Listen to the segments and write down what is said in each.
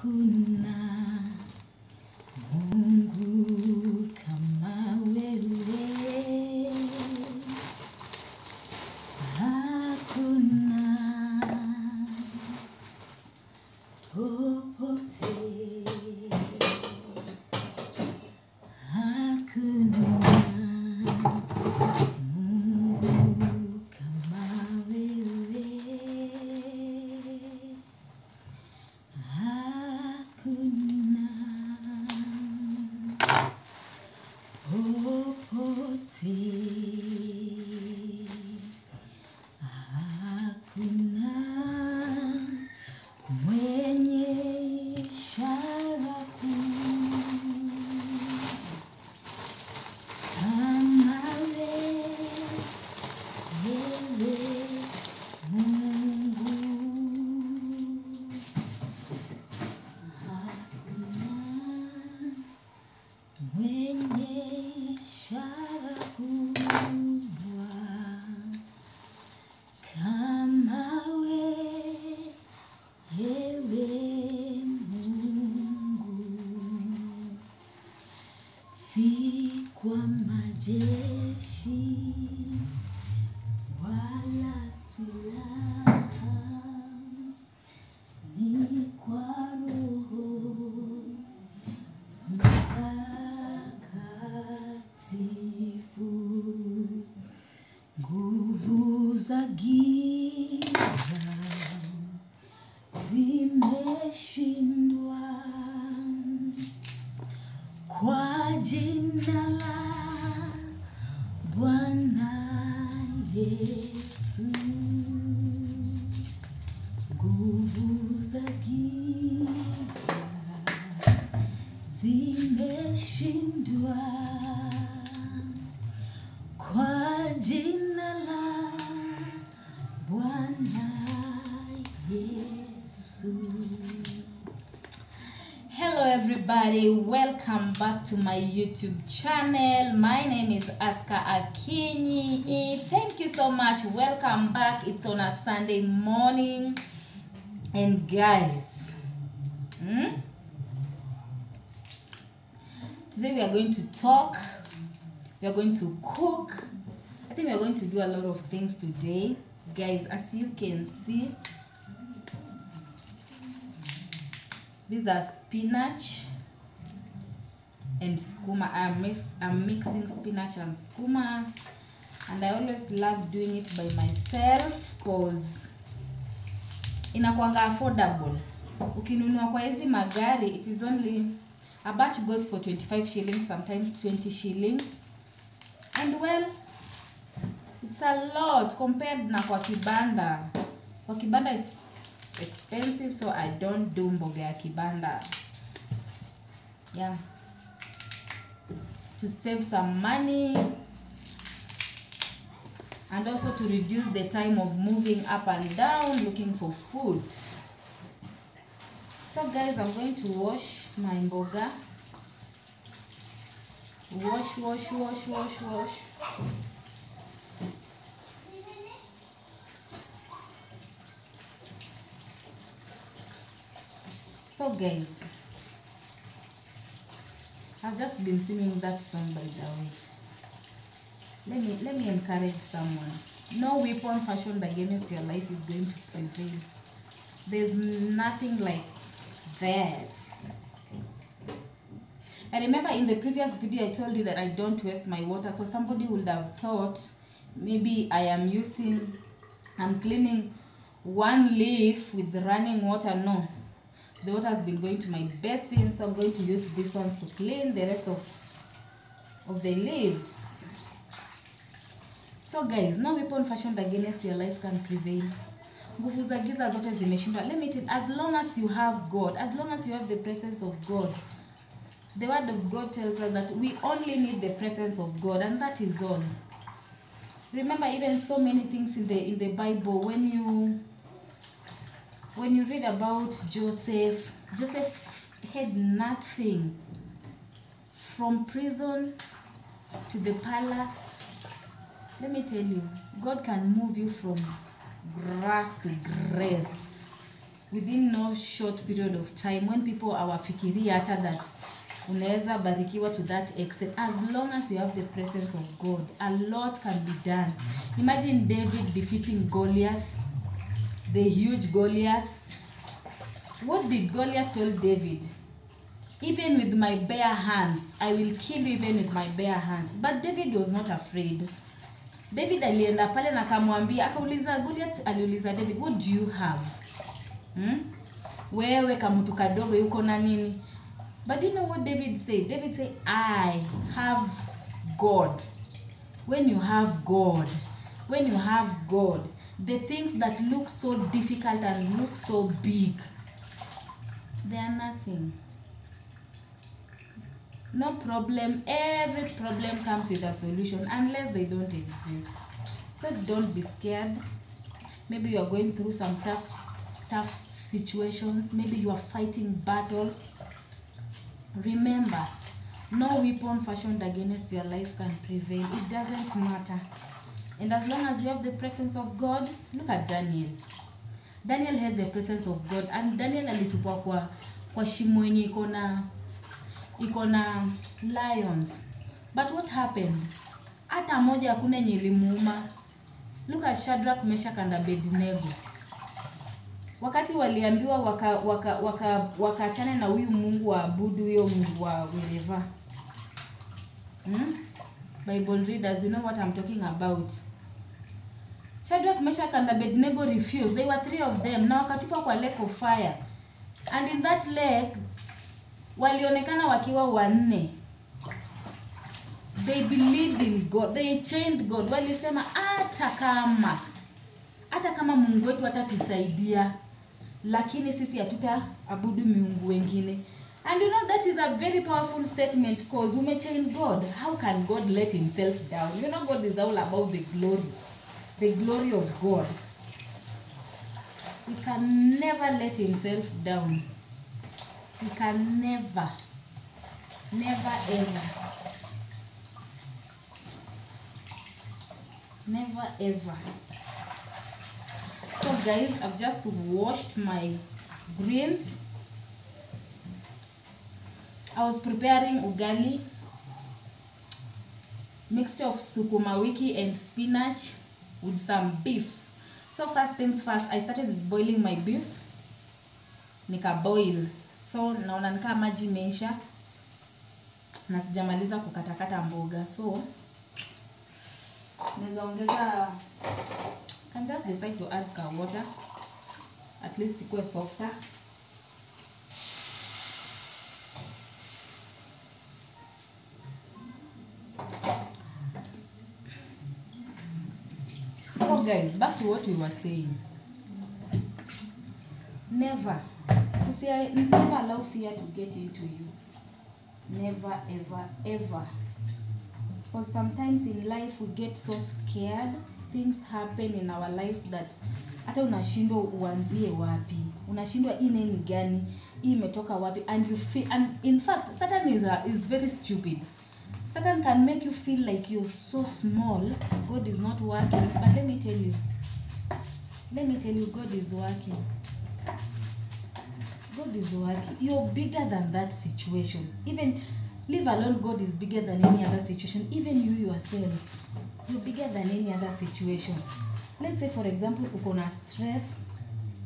Hakuna Mungu kama wewe, hakuna popote, hakuna Mungu kama wewe, hakuna popote, hakuna mwenye ishara kuu kama wewe Mungu, hakuna mwenye ishara kubwa kama wewe Mungu, si kwa majeshi wala silaha, ni kwa Roho Mtakatifu. Nguvu za giza zimeshindwa kwa jina la Bwana Yesu. Nguvu za giza zimeshindwa kwa jina la Bwana Yesu. Hello everybody, welcome back to my YouTube channel. My name is Ascar Akinyi. Thank you so much. Welcome back. It's on a Sunday morning. And guys, today we are going to talk. We are going to cook. I think we are going to do a lot of things today. Guys, as you can see, these are spinach and skuma. I'm mixing spinach and skuma, and I always love doing it by myself because inakuanga affordable. Ukinunua kwa hizi magari, it is only a batch goes for 25 shillings, sometimes 20 shillings. And well, it's a lot compared na kwa kibanda. Kwa kibanda it's expensive, so I don't do mboga ya kibanda. Yeah. To save some money and also to reduce the time of moving up and down looking for food. So guys, I'm going to wash my mboga. Wash. So guys, I've just been singing that song by the way. Let me encourage someone. No weapon fashioned against your life is going to prevail. There's nothing like that. I remember in the previous video I told you that I don't waste my water, so somebody would have thought maybe I'm cleaning one leaf with the running water. No, the water has been going to my basin, so I'm going to use this one to clean the rest of the leaves. So guys, no weapon fashioned against your life can prevail. Nguvu za giza zote zimeshindwa. Let me tell you, as long as you have God, as long as you have the presence of God, the word of God tells us that we only need the presence of God, and that is all. Remember, even so many things in the Bible, when you read about Joseph had nothing. From prison to the palace. Let me tell you, God can move you from grass to grace. within no short period of time, when people hawafikiria hata that unaweza barikiwa to that extent. As long as you have the presence of God, a lot can be done. Imagine David defeating Goliath, the huge Goliath. What did Goliath tell David? Even with my bare hands, I will kill you even with my bare hands. But David was not afraid. David alienda pale na akamwambia, akauliza Goliath, aliuliza David, what do you have? Wewe kamutu kadogo yuko na nini? But you know what David said? David said, I have God. When you have God, the things that look so difficult and look so big, they are nothing. No problem. Every problem comes with a solution unless they don't exist. So don't be scared. Maybe you are going through some tough situations. Maybe you are fighting battles. Remember, no weapon fashioned against your life can prevail. It doesn't matter. And as long as you have the presence of God, look at Daniel. Daniel had the presence of God, and Daniel alitupwa kwa shimo yenye iko na lions. But what happened? Hata moja hakuna yenye ilimuuma. Look at Shadrach, Meshach and Abednego. Wakati waliambiwa wakaachana na huyu Mungu wa abudu, huyo Mungu wa wherever. Bible readers, you know what I'm talking about. Shadrach, Meshach and Abednego refused. They were 3 of them. Na wakatupa kwa lake of fire. And in that lake, walionekana wakiwa 4. They believed in God. They chained God. Walisema hata kama Mungu wetu atatusaidia, lakini sisi hatutaabudu miungu wengine. And you know that is a very powerful statement, because umechain God. How can God let himself down? You know God is all about the glory of God. He can never let himself down. He can never ever. So guys, I've just washed my greens. I was preparing ugali, mixture of sukuma wiki and spinach with some beef. So first things first, I started boiling my beef. Nika boil. So naona nika maji meisha na sijamaliza kukatakata mboga. So naweza ongeza, can just decide to add water, at least ikuwe softer. So guys, back to what we were saying. Never allow fear to get into you. Never, ever. Because sometimes in life we get so scared. Things happen in our lives that hata unashindwa uanzie wapi. Unashindwa hii nini gani? Hii imetoka wapi? And you feel, and in fact, Satan is very stupid. Satan can make you feel like you're so small. God is not working. But let me tell you, God is working. God is working. You're bigger than that situation. Even, leave alone, God is bigger than any other situation. Even you yourself, you're bigger than any other situation. Let's say, for example, uko na stress.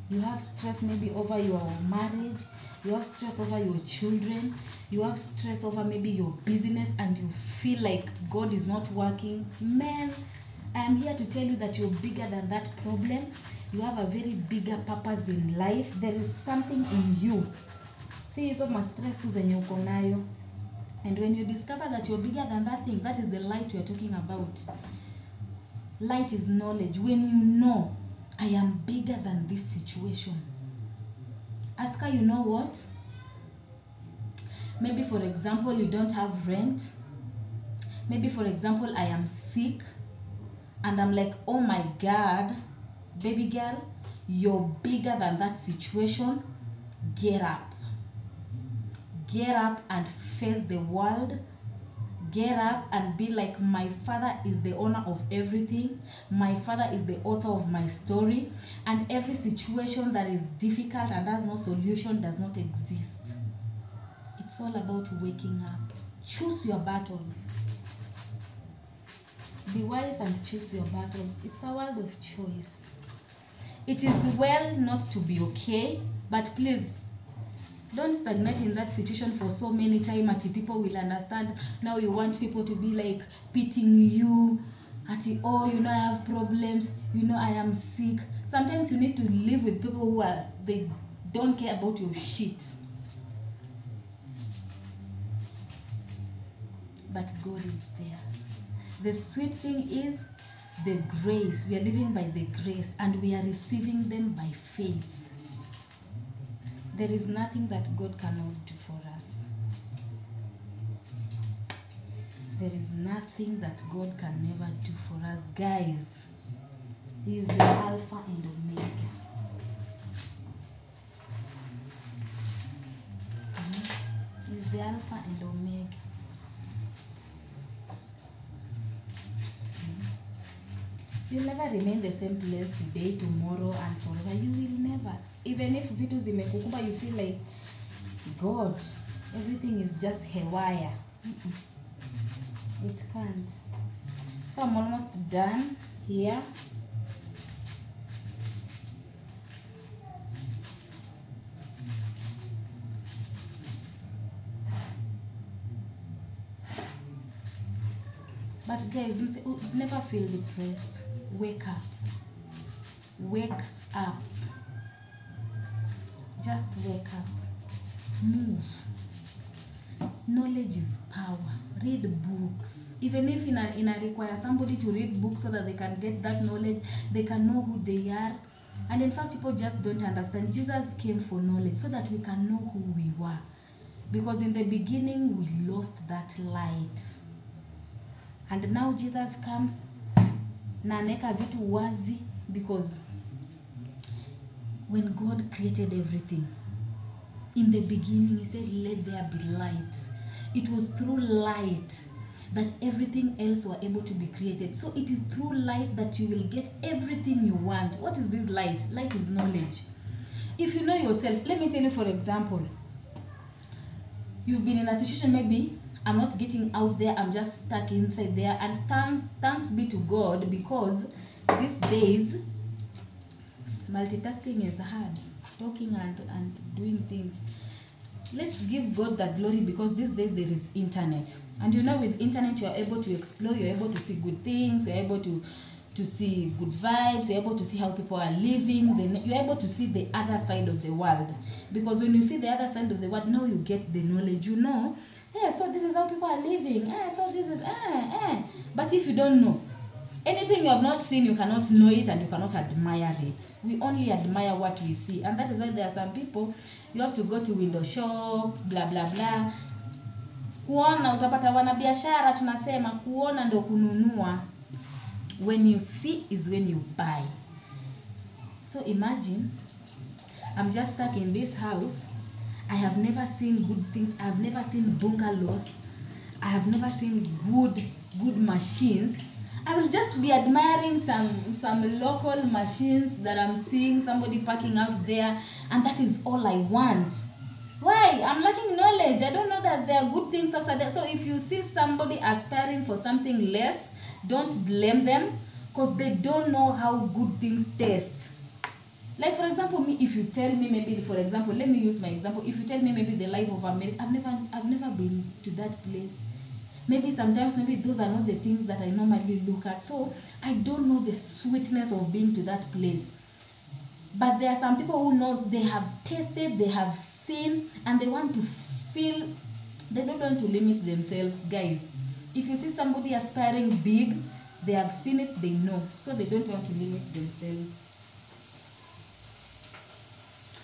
You have stress maybe over your marriage. You have stress over your children. You have stress over maybe your business, and you feel like God is not working. Man, I am here to tell you that you're bigger than that problem. You have a very bigger purpose in life. There is something in you. See, it's almost stress to zenye uko nayo. And when you discover that you're bigger than that thing, that is the light we are talking about. Light is knowledge. When you know, I am bigger than this situation. Ascar, you know what? Maybe, for example, you don't have rent. Maybe, for example, I am sick. And I'm like, oh my God, baby girl, you're bigger than that situation. Get up. Get up and face the world. get up and be like, my Father is the owner of everything. My Father is the author of my story. And every situation that is difficult and has no solution does not exist. It's all about waking up. Choose your battles. Be wise and choose your battles. It's a world of choice. It is well not to be okay, but please don't stagnate in that situation for so many times until people will understand. Now you want people to be like pitying you. Oh, you know, I have problems. You know, I am sick. Sometimes you need to live with people who they don't care about your shit. But God is there. The sweet thing is the grace. We are living by the grace and we are receiving them by faith. There is nothing that God cannot do for us. There is nothing that God can never do for us. Guys, He is the Alpha and Omega. He is the Alpha and Omega. You'll never remain the same place today, tomorrow, and forever. You will never. Even if vitu zimekukumba, you feel like, God, everything is just haywire. It can't. So I'm almost done here. But guys, never feel depressed. Wake up. Wake up. Just wake up. Move. Knowledge is power. Read books. Even if it requires somebody to read books so that they can get that knowledge, they can know who they are. And in fact, people just don't understand. Jesus came for knowledge so that we can know who we were. Because in the beginning, we lost that light. And now Jesus comes na aneka vitu wazi, because when God created everything, in the beginning He said, let there be light. It was through light that everything else were able to be created. So it is through light that you will get everything you want. What is this light? Light is knowledge. If you know yourself, let me tell you, for example, you've been in a situation, maybe I'm not getting out there, I'm just stuck inside there, and thanks be to God, because these days multitasking is hard, talking and doing things. Let's give God the glory, because these days there is internet, and you know, with internet you're able to explore, you're able to see good things, you're able to see good vibes, you're able to see how people are living, then you're able to see the other side of the world. Because when you see the other side of the world, now you get the knowledge, you know. Yeah, so this is how people are living. So this is But if you don't know anything you have not seen, you cannot know it and you cannot admire it. We only admire what we see, and that is why there are some people you have to go to window shop, blah blah blah. Kuona utapata wana biashara, tunasema kuona ndo kununua. When you see is when you buy. So imagine, I'm just stuck in this house. I have never seen good things. I have never seen bungalows. I have never seen good machines. I will just be admiring some local machines that I'm seeing somebody parking out there, and that is all I want. Why? I'm lacking knowledge. I don't know that there are good things outside there. So if you see somebody aspiring for something less, don't blame them, because they don't know how good things taste. Like, for example, me, if you tell me, maybe, for example, let me use my example. If you tell me maybe the life of America, I've never been to that place. Maybe sometimes, maybe those are not the things that I normally look at. So I don't know the sweetness of being to that place. But there are some people who know, they have tasted, they have seen, and they want to feel. They don't want to limit themselves, guys. If you see somebody aspiring big, they have seen it, they know. So they don't want to limit themselves.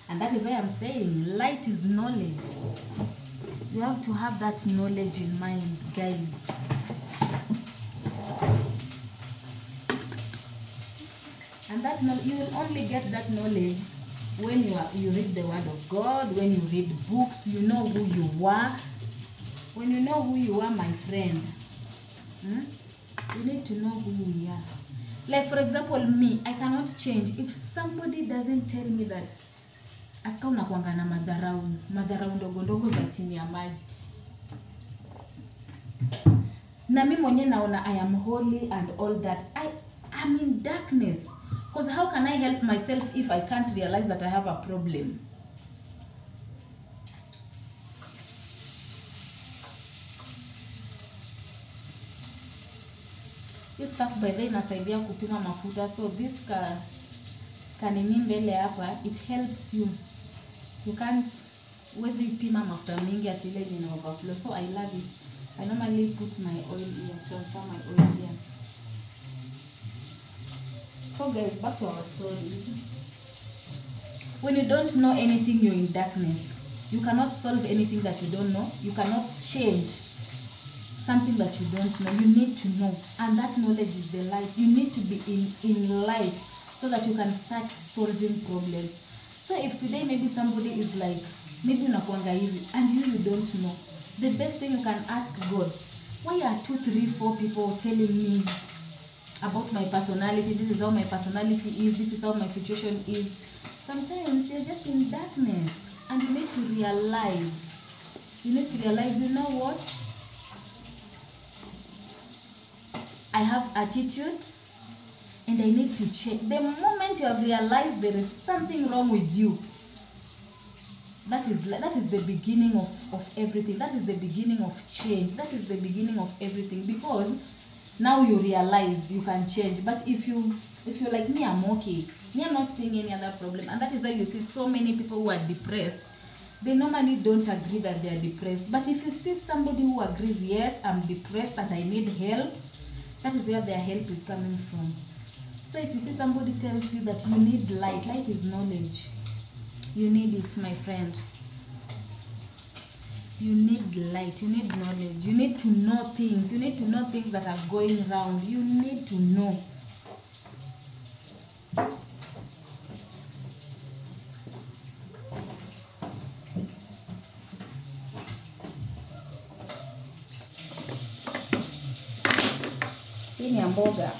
And that is why I'm saying light is knowledge. You have to have that knowledge in mind, guys. And that you will only get that knowledge when you read the Word of God, when you read books, you know who you are. When you know who you are, my friend, We need to know who we are. Like for example, me, I cannot change if somebody doesn't tell me that Ascar unakuanga na madharau ndogo ndogo za chini ya maji. Na mimi mwenyewe naona I am holy and all that. I am in darkness. Because how can I help myself if I can't realize that I have a problem? This stuff by the way inasaidia kupima mafuta. So this kanini mbele hapa, it helps you. You can't uwezi pima mafuta mingi ati ile ina overflow. So I love it. I normally put my oil here, transfer my oil here. So guys, back to our story. When you don't know anything, you're in darkness. You cannot solve anything that you don't know. You cannot change something that you don't know. You need to know, and that knowledge is the light. You need to be in light so that you can start solving problems. So if today maybe somebody is like, maybe unakuanga hivi and you don't know, the best thing you can ask God, why are 2, 3, 4 people telling me about my personality? This is how my personality is. This is how my situation is. Sometimes you're just in darkness and you need to realize. You need to realize, you know what? I have attitude and I need to change. The moment you have realized there is something wrong with you, that is the beginning of everything. That is the beginning of change. That is the beginning of everything, because now you realize you can change. But if you're like me, I'm okay. Me, I'm not seeing any other problem. And that is why you see so many people who are depressed. They normally don't agree that they are depressed. But if you see somebody who agrees, yes, I'm depressed and I need help, that is where their help is coming from. So if you see somebody tells you that you need light, light is knowledge. You need it, my friend. You need light, you need knowledge. You need to know things. You need to know things that are going around. You need to know. Hii ni mboga.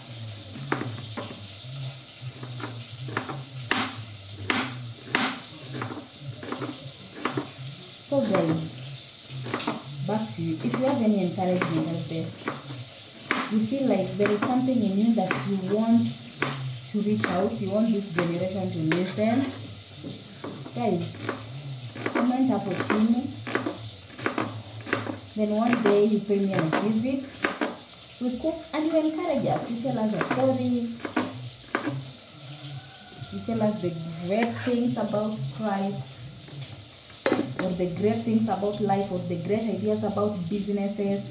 So guys, back to you. If you have any encouragement out there, you feel like there is something in you that you want to reach out, you want this generation to listen, guys, comment hapo chini. Then one day you pay me a visit, we cook and you encourage us. You tell us a story, you tell us the great things about Christ, or the great things about life, or the great ideas about businesses.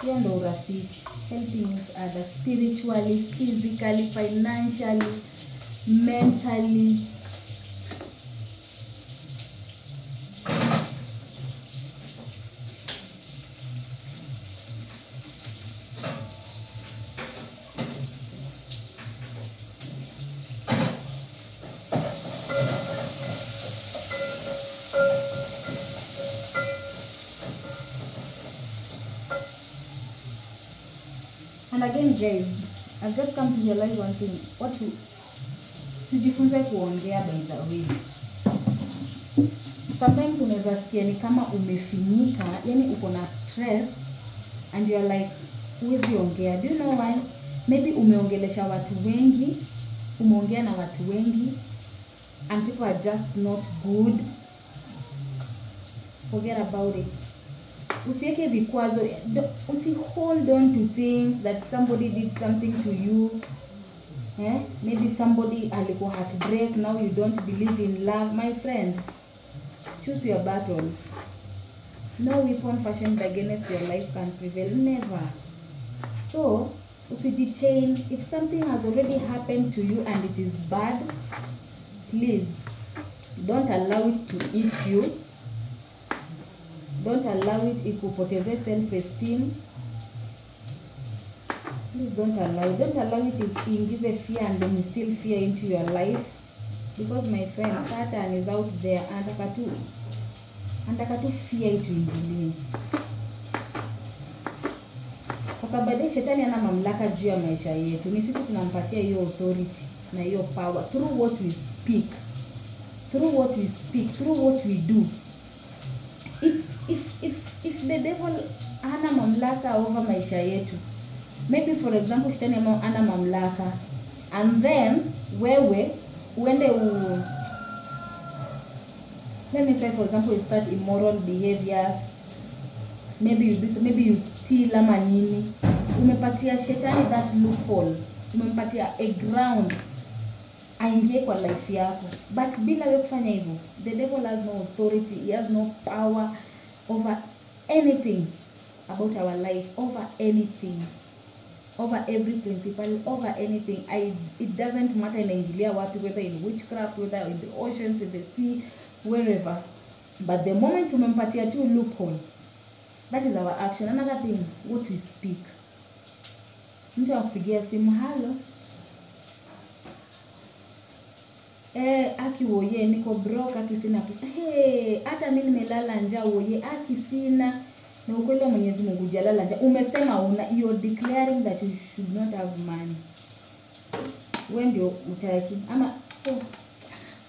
Hiyo ndo urafiki, helping each other spiritually, physically, financially, mentally. And again guys, I've just come to realize one thing. Tujifunze kuongea by the way. Sometimes unaweza sikia ni kama umefinyika, yani uko na stress and you're like, huwezi ongea. Do you know why? Maybe umeongelesha watu wengi, umeongea na watu wengi and people are just not good. Forget about it. Usiweke vikwazo. Hold on to things that somebody did something to you. Maybe somebody alikuwa heartbreak, now you don't believe in love. My friend, choose your battles. No weapon fashioned against your life can prevail. Never. So, usijichain. If something has already happened to you and it is bad, please don't allow it to eat you. Don't allow it ikupoteze self-esteem. Please don't allow it to ingize fear and then instill fear into your life, because my friend, Satan is out there anataka tu fear ituingilie, kwa sababu shetani ana mamlaka juu ya maisha yetu. Ni sisi tunampatia hiyo authority na hiyo power through what we speak, through what we do. If the devil hana mamlaka over maisha yetu, maybe for example shetani ana mamlaka, and then wewe uende let me say for example you start immoral behaviors, maybe you steal ama nini, umepatia shetani that loophole, umempatia a ground aingie kwa life yako. But bila wewe kufanya hivyo, the devil has no authority, he has no power over anything about our life, over anything, over every principle, over anything. It doesn't matter inaingilia wapi, whether in witchcraft, whether in the oceans, in the sea, wherever. But the moment umempatia tu loophole, that is our action. Another thing, what we speak. Mtu akupigia simu, hello, aki woye niko broke, aki sina pesa. Hata mimi nimelala njaa, woye aki sina. Na ukweli wa Mwenyezi Mungu jalala njaa. Umesema you're declaring that you should not have money. When ndio utaki ama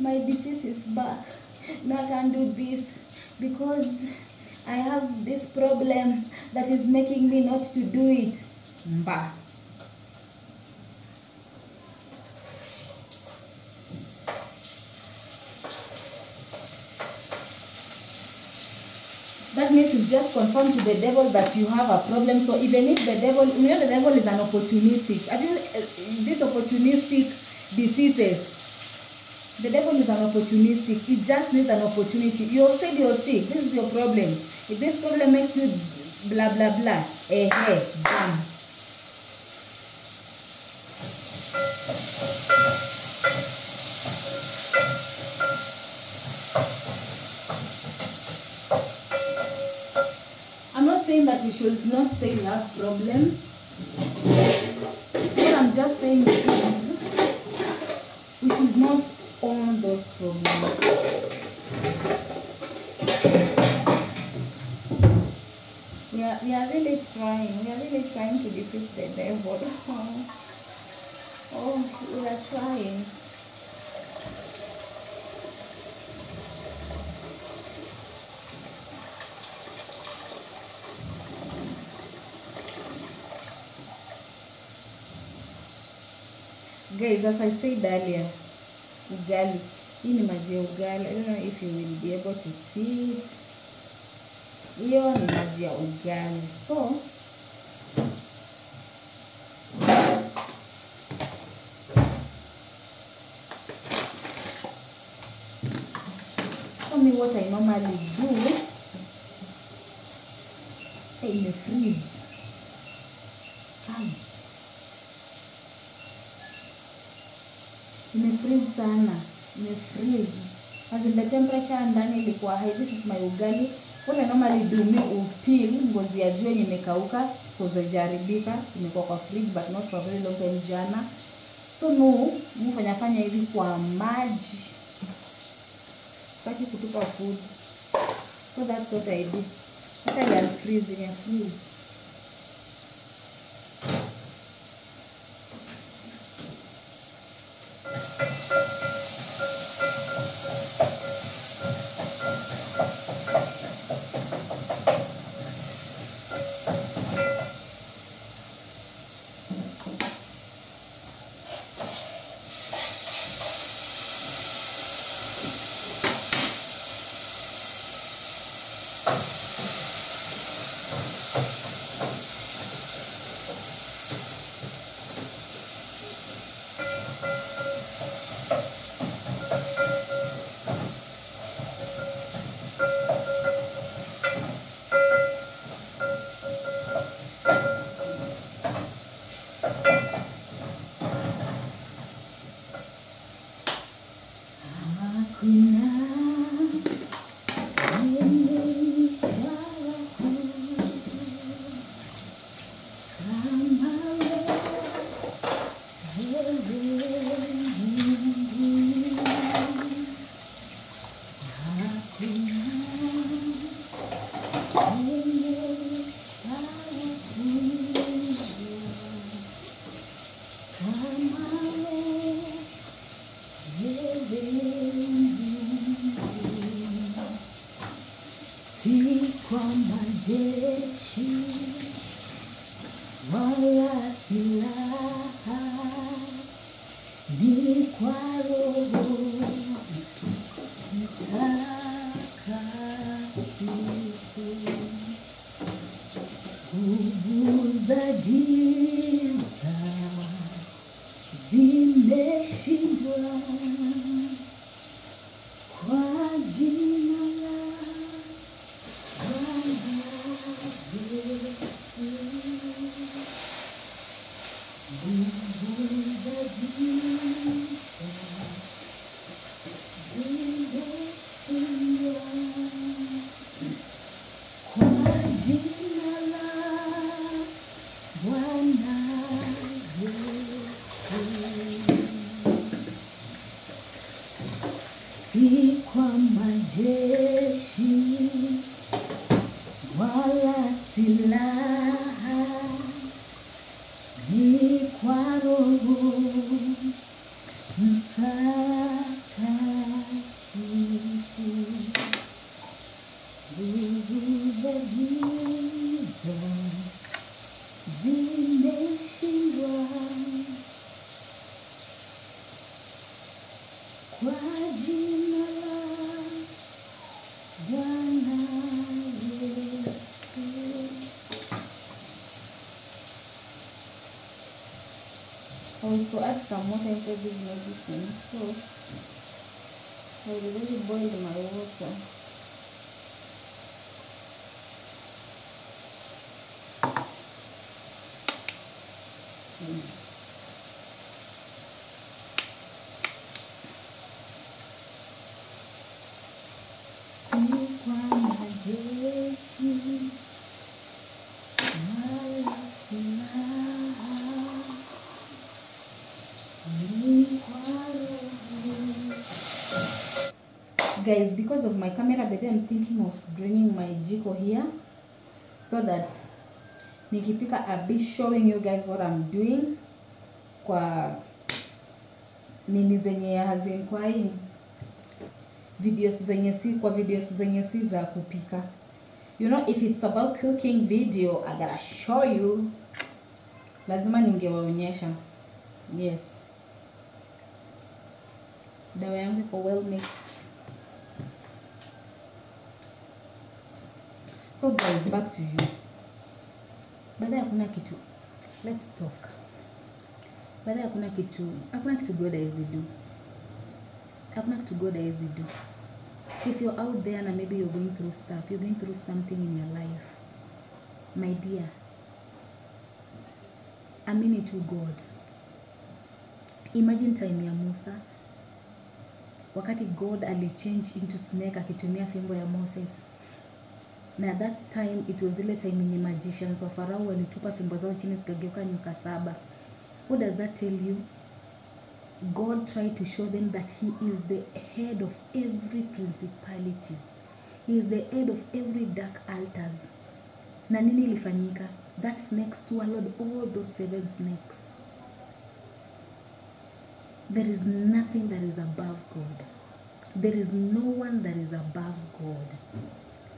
my disease is back. Now I can't do this because I have this problem that is making me not to do it. Mba. That means you just confirm to the devil that you have a problem. So even if the devil, the devil is an opportunistic. I mean, these opportunistic diseases, the devil is an opportunistic. He just needs an opportunity. You said you're sick. This is your problem. If this problem makes you blah blah blah, bam. Saying that we should not say we have problems. What I'm just saying is we should not own those problems. We are really trying to defeat the devil. Oh, we are trying. Guys, as I said earlier, ugali. Hii ni maji ya ugali. I don't know if you will be able to see it. Hiyo ni maji ya ugali. So, me what I normally do. In the freeze. Imefreeze sana, imefreeze. As in the temperature ndani ilikuwa high. This is my ugali. What I normally do, me upeel ngozi ya juu yenye imekauka because haijaribika, imekuwa kwa fridge but not for very long time jana. So no, mfanya hivi kwa maji. Sitaki kutupa food. So that's what I do. Hata ya freeze, ya freeze. Si kwa majeshi wala silaha, ni kwa Roho Mtakatifu. Nguvu za giza zimeshindwa kwa jina la Bwana Yesu. Nguvu za giza zimeshindwa kwa jina la Bwana Yesu. Si kwa majeshi wala silaha, ni kwa Roho Mtakatifu. Nguvu za giza zimeshindwa kwa jina la Bwana Yesu. I was to add some water into this medicine, so I already boiled my water. Guys, because of my camera, but I'm thinking of bringing my jiko here so that nikipika I'll be showing you guys what I'm doing kwa nini zenye hazinkwai videos zenye si za kupika. You know, if it's about cooking video, I gotta show you. Lazima ningewaonyesha. Yes. Dawa yangu iko well mixed. So guys, back to you. Baada hakuna kitu. Let's talk. Baada hakuna kitu God hawezi do. Hakuna kitu God hawezi do. If you're out there and maybe you're going through stuff, you're going through something in your life, my dear, amini to God. Imagine time ya Musa, wakati God alichange into snake akitumia fimbo ya Moses. Na that time, it was ile time yenye magicians wa Farao walitupa fimbo zao chini zikageuka nyoka 7. What does that tell you? God tried to show them that he is the head of every principality. He is the head of every dark altars. Na nini ilifanyika? That snake swallowed all those 7 snakes. There is nothing that is above God. There is no one that is above God.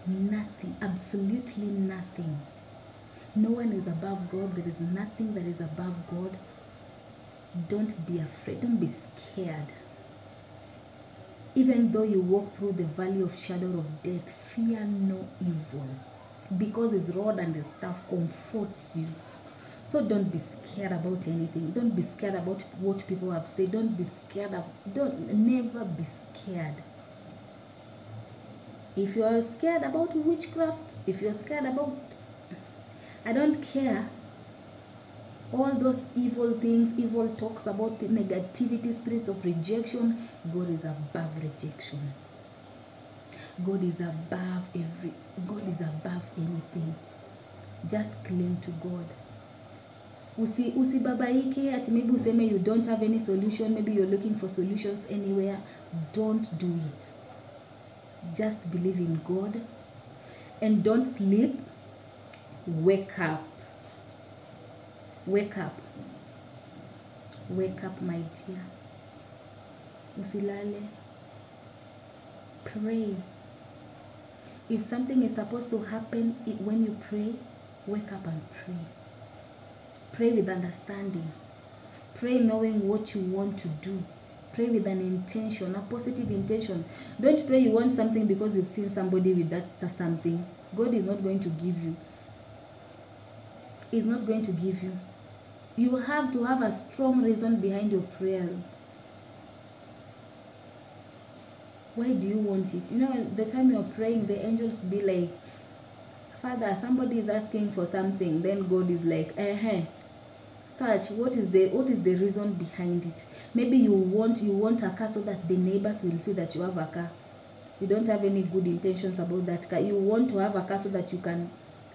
Nothing, absolutely nothing. No one is above God. There is nothing that is above God. Don't be afraid. Don't be scared. Even though you walk through the valley of shadow of death, fear no evil, because his rod and his staff comforts you. So don't be scared about anything. Don't be scared about what people have said. Don't be scared of, never be scared. If you are scared about witchcraft, if you're scared about, I don't care, all those evil things, evil talks about negativity, spirits of rejection, God is above rejection. God is above God is above anything. Just cling to God. Usibabaike ati maybe useme you don't have any solution, maybe you're looking for solutions anywhere. Don't do it. Just believe in God and don't sleep Wake up. Wake up. Wake up, my dear. Usilale. Pray. If something is supposed to happen when you pray, wake up and pray. Pray with understanding. Pray knowing what you want to do. Pray with an intention, a positive intention. Don't pray you want something because you've seen somebody with that something. God is not going to give you. He's not going to give you. You have to have a strong reason behind your prayers. Why do you want it? You know, the time you're praying, the angels be like, Father, somebody is asking for something. Then God is like, search, what is the reason behind it? Maybe you want a car so that the neighbors will see that you have a car. You don't have any good intentions about that car. You want to have a car so that you can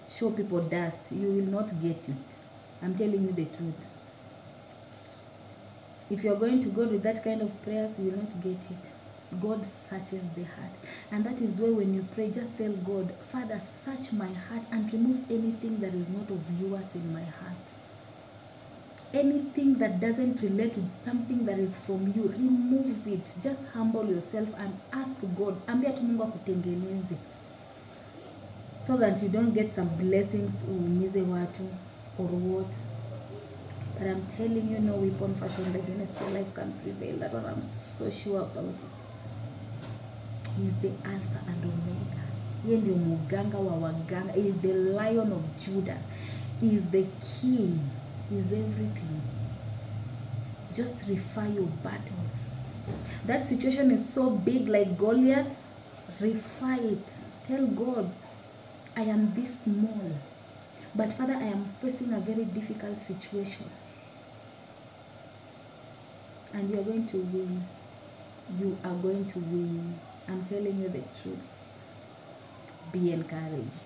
show people dust. You will not get it. I'm telling you the truth. If you're going to go with that kind of prayers, you will not get it. God searches the heart. And that is why when you pray, just tell God, Father, search my heart and remove anything that is not of yours in my heart. Anything that doesn't relate with something that is from you, remove it. Just humble yourself and ask God. Ambia tu Mungu akutengeneze. So that you don't get some blessings uumize watu or what. But I'm telling you, no weapon fashioned against your life can prevail. That's what I'm so sure about it. He is the Alpha and Omega. Yeye ndio muganga wa waganga. He is the Lion of Judah. He is the King. He is everything. Just refer your battles. That situation is so big like Goliath. Refer it. Tell God, I am this small. But Father, I am facing a very difficult situation. And you are going to win. You are going to win. I'm telling you the truth. Be encouraged.